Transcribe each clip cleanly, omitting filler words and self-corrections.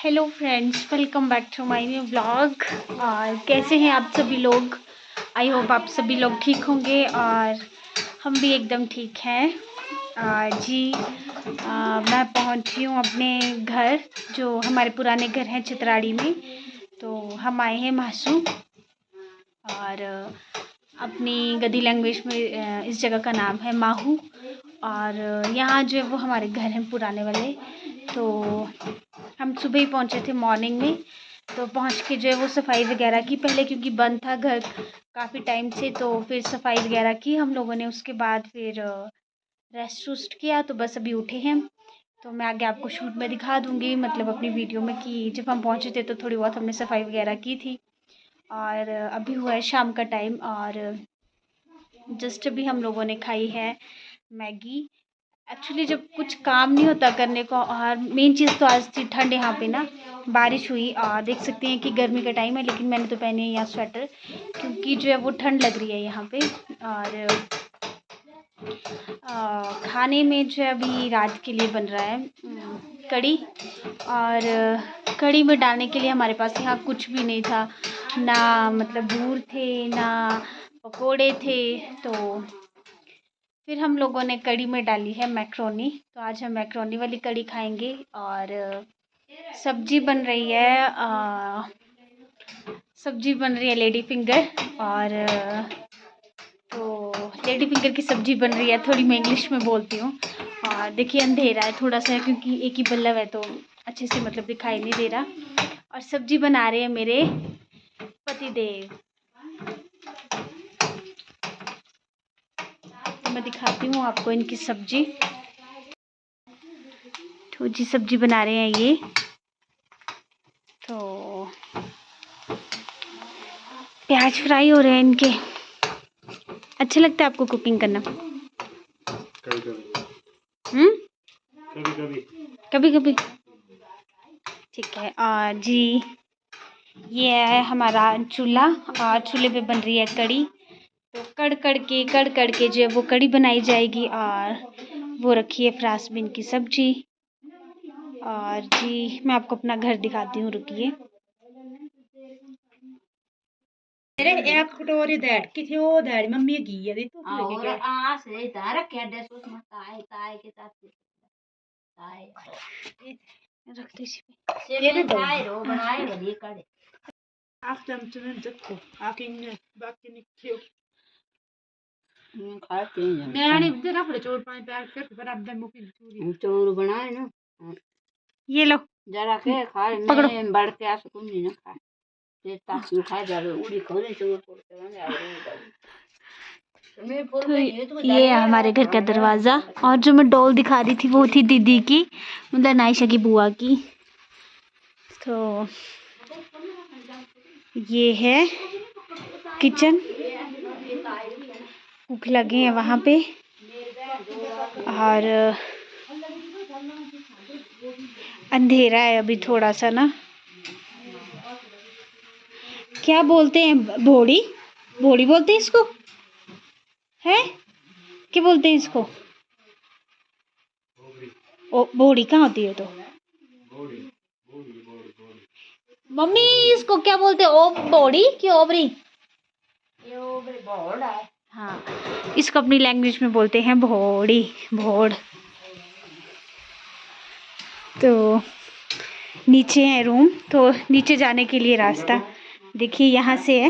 Hello friends, welcome back to my new blog. और कैसे हैं आप सभी लोग? आई होप आप सभी लोग ठीक होंगे और हम भी एकदम ठीक हैं। मैं पहुंची हूँ अपने घर, जो हमारे पुराने घर हैं चित्राड़ी में। तो हम आए हैं मासू, और अपनी गद्दी लैंग्वेज में इस जगह का नाम है माहू। और यहाँ जो है वो हमारे घर हैं पुराने वाले। तो हम सुबह ही पहुँचे थे मॉर्निंग में। तो पहुँच के जो है वो सफाई वगैरह की पहले, क्योंकि बंद था घर काफ़ी टाइम से। तो फिर सफाई वगैरह की हम लोगों ने, उसके बाद फिर रेस्ट वेस्ट किया। तो बस अभी उठे हैं। तो मैं आगे आपको शूट में दिखा दूँगी, मतलब अपनी वीडियो में, कि जब हम पहुँचे थे तो थोड़ी बहुत हमने सफाई वगैरह की थी। और अभी हुआ है शाम का टाइम, और जस्ट अभी हम लोगों ने खाई है मैगी। एक्चुअली जब कुछ काम नहीं होता करने को, और मेन चीज़ तो आज थी ठंड। यहाँ पे ना बारिश हुई, और देख सकते हैं कि गर्मी का टाइम है, लेकिन मैंने तो पहने है यहाँ स्वेटर, क्योंकि जो है वो ठंड लग रही है यहाँ पे। और खाने में जो है अभी रात के लिए बन रहा है कड़ी। और कड़ी में डालने के लिए हमारे पास यहाँ कुछ भी नहीं था, ना मतलब दूर थे, ना पकोड़े थे। तो फिर हम लोगों ने कड़ी में डाली है मैक्रोनी। तो आज हम मैक्रोनी वाली कड़ी खाएंगे। और सब्जी बन रही है, लेडी फिंगर। और तो लेडी फिंगर की सब्जी बन रही है, थोड़ी मैं इंग्लिश में बोलती हूँ। और देखिए अंधेरा है थोड़ा सा, क्योंकि एक ही बल्ब है तो अच्छे से मतलब दिखाई नहीं दे रहा। और सब्जी बना रहे हैं मेरे पतिदेव। तो मैं दिखाती हूँ आपको इनकी सब्जी। तो जी सब्जी बना रहे हैं ये। तो प्याज फ्राई हो रहे हैं इनके। अच्छा लगता है आपको कुकिंग करना? कभी कभी ठीक है। और जी ये है हमारा चूल्हा, और चूल्हे पे बन रही है कड़ी। तो कड़ कड़ के जो है वो कड़ी बनाई जाएगी। और वो रखी है फ्रांसबीन की सब्जी। और जी मैं आपको अपना घर दिखाती हूँ, रुकिए। मेरे एक कटोरी दैट किथे ओ दैट मम्मी घी है दी तू और आ से तारा क्या दे सोच मत ताए ताए के साथ ताए रख दीजिए। से मैं ताए रो बनाए गली करे आप चमचन जत्तो आकिंग बाकी निक्यो खाते हैं मैं नहीं तेरा पर चोर पानी पैक कर पर अब मुकी चूरी चोर बनाए ना। ये लो जरा के खाए पकड़ो। मैं बढ़ के आ सकूं नहीं ना खाए ते ताकि खाए जा उड़ी खोले चोर पड़ते हैं यार तो ये है हमारे घर का दरवाज़ा। और जो मैं डॉल दिखा रही थी वो थी दीदी की, मतलब नायशा की बुआ की। तो ये है किचन, कुक लगे हैं वहाँ पे। और अंधेरा है अभी थोड़ा सा ना। क्या बोलते हैं? भोड़ी भोड़ी बोलते हैं इसको, है क्या बोलते हैं इसको? ओ भोड़ी कहाँ होती है? तो मम्मी इसको क्या बोलते हैं? ओ भोड़ी की ओबरी? हाँ, इसको अपनी लैंग्वेज में बोलते हैं भोड़ी, भोड़। तो नीचे है रूम, तो नीचे जाने के लिए रास्ता देखिए यहाँ से है।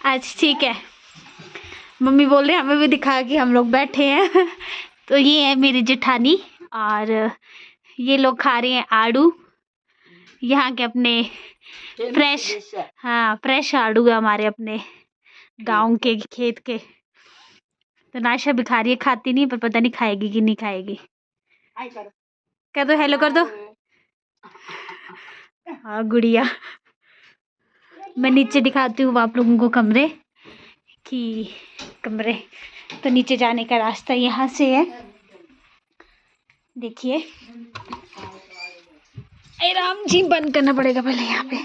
आज ठीक है, मम्मी बोल रहे हैं हमें भी दिखा कि हम लोग बैठे हैं। तो ये है मेरी जेठानी, और ये लोग खा रहे हैं आड़ू, यहाँ के अपने फ्रेश। हाँ फ्रेश आड़ू है हमारे अपने गांव के खेत के। तो नाशा भी खा रही है, खाती नहीं पर पता नहीं खाएगी कि नहीं खाएगी। कर दो हेलो कर दो। हाँ गुड़िया। मैं नीचे दिखाती हूँ आप लोगों को कमरे कि कमरे। तो नीचे जाने का रास्ता यहाँ से है, देखिए। अरे राम जी, बंद करना पड़ेगा पहले यहाँ पे।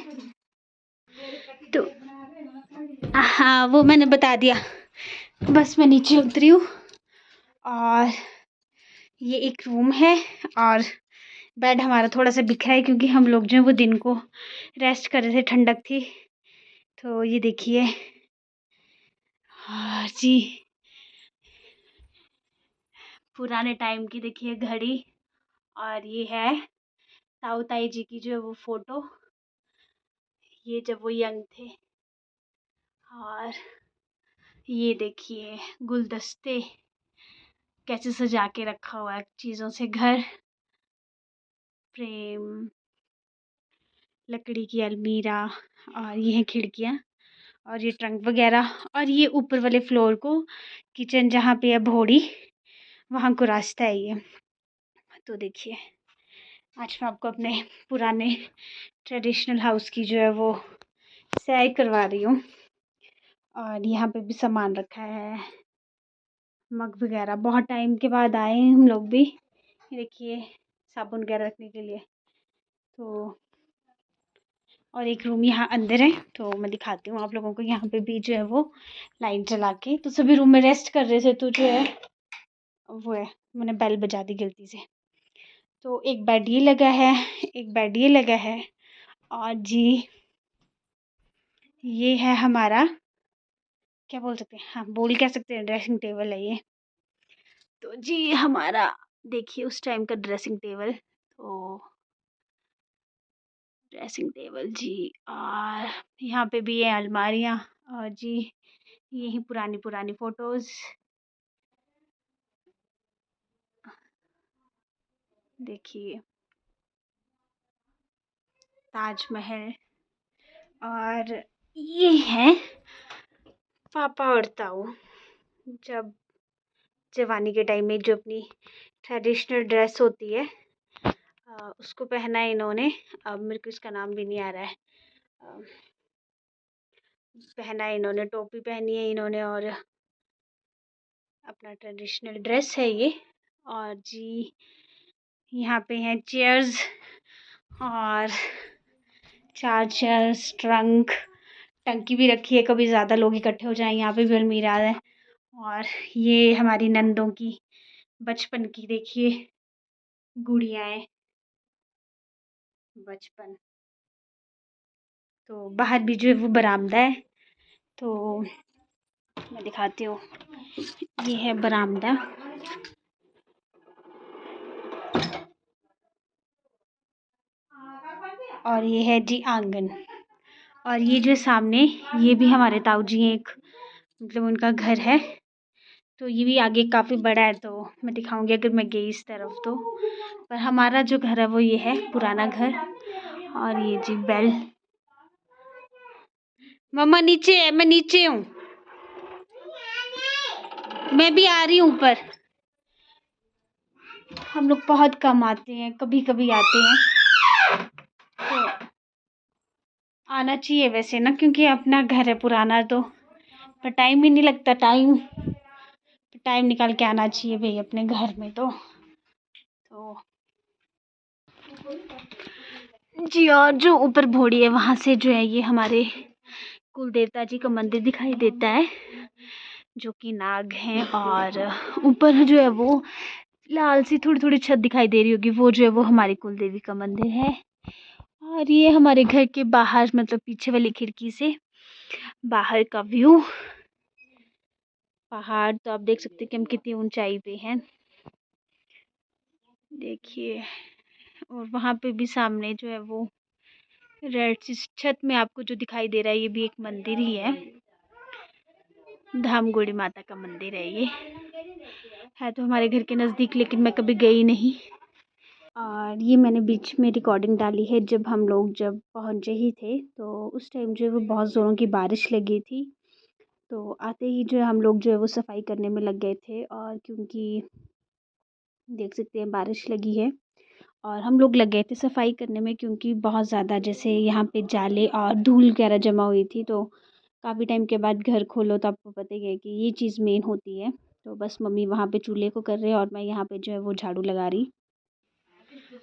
तो हाँ वो मैंने बता दिया। बस मैं नीचे उतरी हूँ और ये एक रूम है और बेड हमारा थोड़ा सा बिखरा है क्योंकि हम लोग जो है वो दिन को रेस्ट कर रहे थे, ठंडक थी। तो ये देखिए जी, पुराने टाइम की देखिए घड़ी। और ये है ताऊ ताई जी की जो है वो फ़ोटो, ये जब वो यंग थे। और ये देखिए गुलदस्ते कैसे सजा के रखा हुआ है चीज़ों से घर, फ्रेम, लकड़ी की अलमीरा, और ये हैं खिड़कियाँ और ये ट्रंक वगैरह। और ये ऊपर वाले फ्लोर को किचन जहाँ पे है भोड़ी, वहाँ को रास्ता है ये। तो देखिए आज मैं आपको अपने पुराने ट्रेडिशनल हाउस की जो है वो सैर करवा रही हूँ। और यहाँ पे भी सामान रखा है, मग वगैरह, बहुत टाइम के बाद आए हैं हम लोग भी। ये देखिए साबुन वगैरह रखने के लिए। तो और एक रूम यहाँ अंदर है, तो मैं दिखाती हूँ आप लोगों को। यहाँ पे भी जो है वो लाइट जला के, तो सभी रूम में रेस्ट कर रहे थे, तो जो है वो है, मैंने बेल बजा दी गलती से। तो एक बेड ये लगा है, एक बेड ये लगा है। और जी ये है हमारा, क्या बोल सकते हैं, हाँ बोल कह सकते हैं, ड्रेसिंग टेबल है ये। तो जी हमारा देखिए उस टाइम का ड्रेसिंग टेबल। तो ड्रेसिंग टेबल जी, और यहाँ पे भी है अलमारियाँ। और जी यही पुरानी पुरानी फ़ोटोज़ देखिए, ताजमहल। और ये है पापा और ताऊ, जब जवानी के टाइम में जो अपनी ट्रेडिशनल ड्रेस होती है उसको पहना है इन्होंने। अब मेरे को इसका नाम भी नहीं आ रहा है। पहना है इन्होंने, टोपी पहनी है इन्होंने और अपना ट्रेडिशनल ड्रेस है ये। और जी यहाँ पे हैं चेयर्स और चार्जर्स, ट्रंक, टंकी भी रखी है, कभी ज़्यादा लोग इकट्ठे हो जाएं। यहाँ पे भी अलमीरा है। और ये हमारी नंदों की बचपन की देखिए गुड़ियाएँ, बचपन। तो बाहर भी जो है वो बरामदा है, तो मैं दिखाती हूँ। ये है बरामदा और ये है जी आंगन। और ये जो सामने, ये भी हमारे ताऊ जी हैं, एक मतलब उनका घर है। तो ये भी आगे काफ़ी बड़ा है, तो मैं दिखाऊंगी अगर मैं गई इस तरफ तो। पर हमारा जो घर है वो ये है पुराना घर। और ये जी बेल। मम्मा नीचे है, मैं नीचे हूँ, मैं भी आ रही हूँ ऊपर। हम लोग बहुत कम आते हैं, कभी कभी आते हैं। तो आना चाहिए वैसे ना, क्योंकि अपना घर है पुराना, तो पर टाइम ही नहीं लगता। टाइम निकाल के आना चाहिए भाई अपने घर में। तो जी, और जो ऊपर भोड़ी है वहाँ से जो है ये हमारे कुल देवता जी का मंदिर दिखाई देता है, जो कि नाग हैं। और ऊपर जो है वो लाल सी थोड़ी थोड़ी छत दिखाई दे रही होगी, वो जो है वो हमारी कुल देवी का मंदिर है। और ये हमारे घर के बाहर, मतलब पीछे वाली खिड़की से बाहर का व्यू। पहाड़ तो आप देख सकते हैं कि हम कितनी ऊंचाई पे हैं, देखिए। और वहाँ पे भी सामने जो है वो रेड सी छत में आपको जो दिखाई दे रहा है, ये भी एक मंदिर ही है, धामगुड़ी माता का मंदिर है ये। है तो हमारे घर के नज़दीक, लेकिन मैं कभी गई नहीं। और ये मैंने बीच में रिकॉर्डिंग डाली है, जब हम लोग जब पहुँचे ही थे, तो उस टाइम जो है वो बहुत ज़ोरों की बारिश लगी थी। तो आते ही जो है हम लोग जो है वो सफाई करने में लग गए थे। और क्योंकि देख सकते हैं बारिश लगी है, और हम लोग लग गए थे सफाई करने में, क्योंकि बहुत ज़्यादा जैसे यहाँ पे जाले और धूल वगैरह जमा हुई थी। तो काफ़ी टाइम के बाद घर खोलो तो आपको पता ही है कि ये चीज़ मेन होती है। तो बस मम्मी वहाँ पे चूल्हे को कर रहे हैं और मैं यहाँ पे जो है वो झाड़ू लगा रही।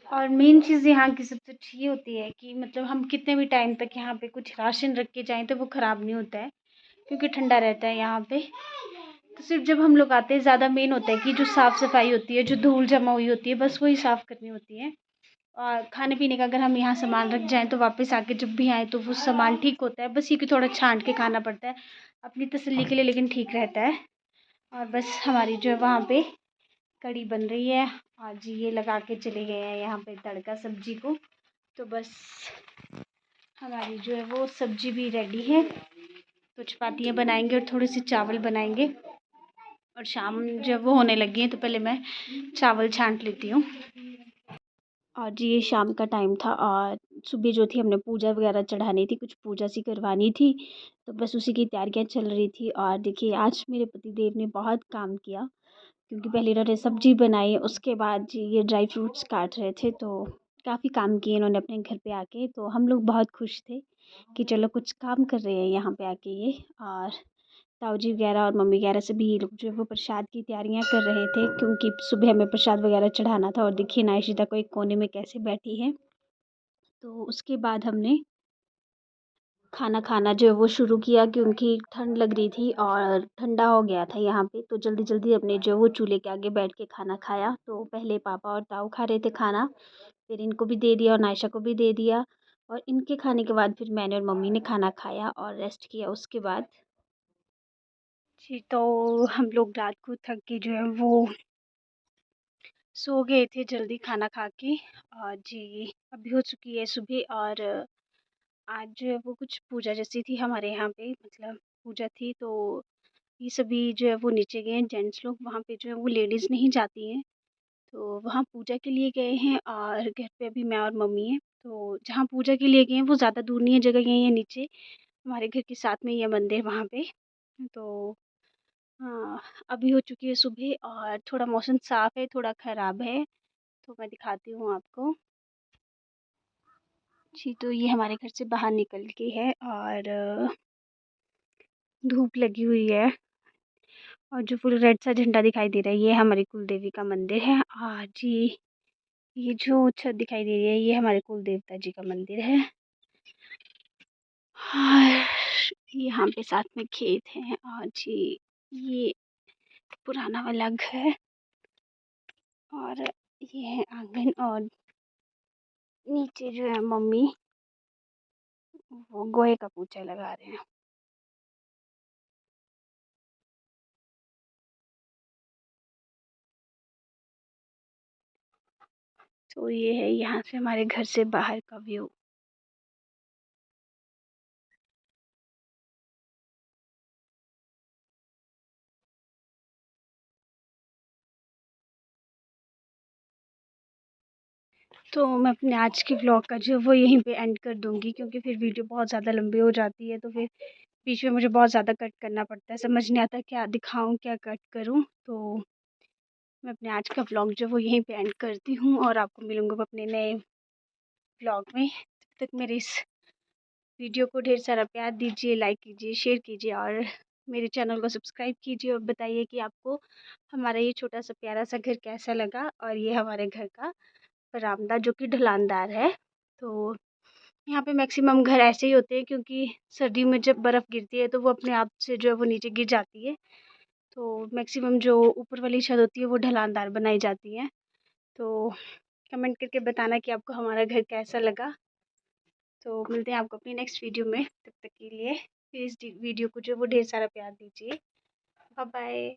और मेन चीज़ यहाँ की सबसे अच्छी ये होती है कि मतलब हम कितने भी टाइम तक यहाँ पे कुछ राशन रख के जाएँ तो वो ख़राब नहीं होता है, क्योंकि ठंडा रहता है यहाँ पे। तो सिर्फ जब हम लोग आते हैं ज़्यादा मेन होता है कि जो साफ़ सफाई होती है, जो धूल जमा हुई होती है, बस वही साफ़ करनी होती है। और खाने पीने का अगर हम यहाँ सामान रख जाएँ तो वापस आके जब भी आएँ तो वो सामान ठीक होता है, बस ये कि थोड़ा छांट के खाना पड़ता है अपनी तसल्ली के लिए, लेकिन ठीक रहता है। और बस हमारी जो है वहाँ पे कढ़ी बन रही है। आज ये लगा के चले गए हैं यहाँ पे तड़का सब्जी को, तो बस हमारी जो है वो सब्जी भी रेडी है। तो चपातियाँ बनाएंगे और थोड़े से चावल बनाएंगे, और शाम जब वो होने लगी है तो पहले मैं चावल छांट लेती हूँ। और जी ये शाम का टाइम था और सुबह जो थी हमने पूजा वगैरह चढ़ानी थी, कुछ पूजा सी करवानी थी, तो बस उसी की तैयारियां चल रही थी। और देखिए आज मेरे पति देव ने बहुत काम किया, क्योंकि पहले इन्होंने सब्जी बनाई, उसके बाद जी ये ड्राई फ्रूट्स काट रहे थे, तो काफ़ी काम किए इन्होंने अपने घर पे आके। तो हम लोग बहुत खुश थे कि चलो कुछ काम कर रहे हैं यहाँ पे आके ये। और ताऊ जी वगैरह और मम्मी वगैरह सभी ये लोग जो है वो प्रसाद की तैयारियां कर रहे थे, क्योंकि सुबह हमें प्रसाद वगैरह चढ़ाना था। और देखिए नायशिता को एक कोने में कैसे बैठी है। तो उसके बाद हमने खाना खाना जो है वो शुरू किया, क्योंकि ठंड लग रही थी और ठंडा हो गया था यहाँ पे, तो जल्दी जल्दी अपने जो है वो चूल्हे के आगे बैठ के खाना खाया। तो पहले पापा और ताऊ खा रहे थे खाना, फिर इनको भी दे दिया और नायशा को भी दे दिया, और इनके खाने के बाद फिर मैंने और मम्मी ने खाना खाया और रेस्ट किया उसके बाद। जी तो हम लोग रात को थक के जो है वो सो गए थे जल्दी खाना खा के। और जी अभी हो चुकी है सुबह, और आज जो है वो कुछ पूजा जैसी थी हमारे यहाँ पे, मतलब पूजा थी। तो ये सभी जो है वो नीचे गए हैं, जेंट्स लोग वहाँ पे जो है वो लेडीज़ नहीं जाती हैं, तो वहाँ पूजा के लिए गए हैं। और घर पे अभी मैं और मम्मी हैं। तो जहाँ पूजा के लिए गए हैं वो ज़्यादा दूर नहीं है, जगह यही है नीचे हमारे घर के साथ में ही है मंदिर वहाँ पे। तो हाँ, अभी हो चुकी है सुबह और थोड़ा मौसम साफ़ है, थोड़ा ख़राब है, तो मैं दिखाती हूँ आपको। जी तो ये हमारे घर से बाहर निकल के है और धूप लगी हुई है, और जो फुल रेड सा झंडा दिखाई दे रहा है ये हमारी कुल देवी का मंदिर है। और जी ये जो छत दिखाई दे रही है ये हमारे कुल देवता जी का मंदिर है। और यहाँ पे साथ में खेत है, और जी ये पुराना वाला घर, और ये है आंगन, और नीचे जो है मम्मी वो गोहे का पोछा लगा रहे हैं। तो ये है यहाँ से हमारे घर से बाहर का व्यू। तो मैं अपने आज के व्लॉग का जो है वो यहीं पे एंड कर दूँगी, क्योंकि फिर वीडियो बहुत ज़्यादा लंबी हो जाती है, तो फिर बीच में मुझे बहुत ज़्यादा कट करना पड़ता है, समझ नहीं आता क्या दिखाऊँ क्या कट करूँ। तो मैं अपने आज का व्लॉग जो है वो यहीं पे एंड करती हूँ, और आपको मिलूँगी अपने नए व्लॉग में। तब तक मेरे इस वीडियो को ढेर सारा प्यार दीजिए, लाइक कीजिए, शेयर कीजिए, और मेरे चैनल को सब्सक्राइब कीजिए, और बताइए कि आपको हमारा ये छोटा सा प्यारा सा घर कैसा लगा। और ये हमारे घर का बरामदा जो कि ढलानदार है। तो यहाँ पे मैक्सिमम घर ऐसे ही होते हैं, क्योंकि सर्दी में जब बर्फ़ गिरती है तो वो अपने आप से जो है वो नीचे गिर जाती है। तो मैक्सिमम जो ऊपर वाली छत होती है वो ढलानदार बनाई जाती है। तो कमेंट करके बताना कि आपको हमारा घर कैसा लगा। तो मिलते हैं आपको अपनी नेक्स्ट वीडियो में, तब तक के लिए प्लीज़ वीडियो को जो वो ढेर सारा प्यार दीजिए। Bye bye.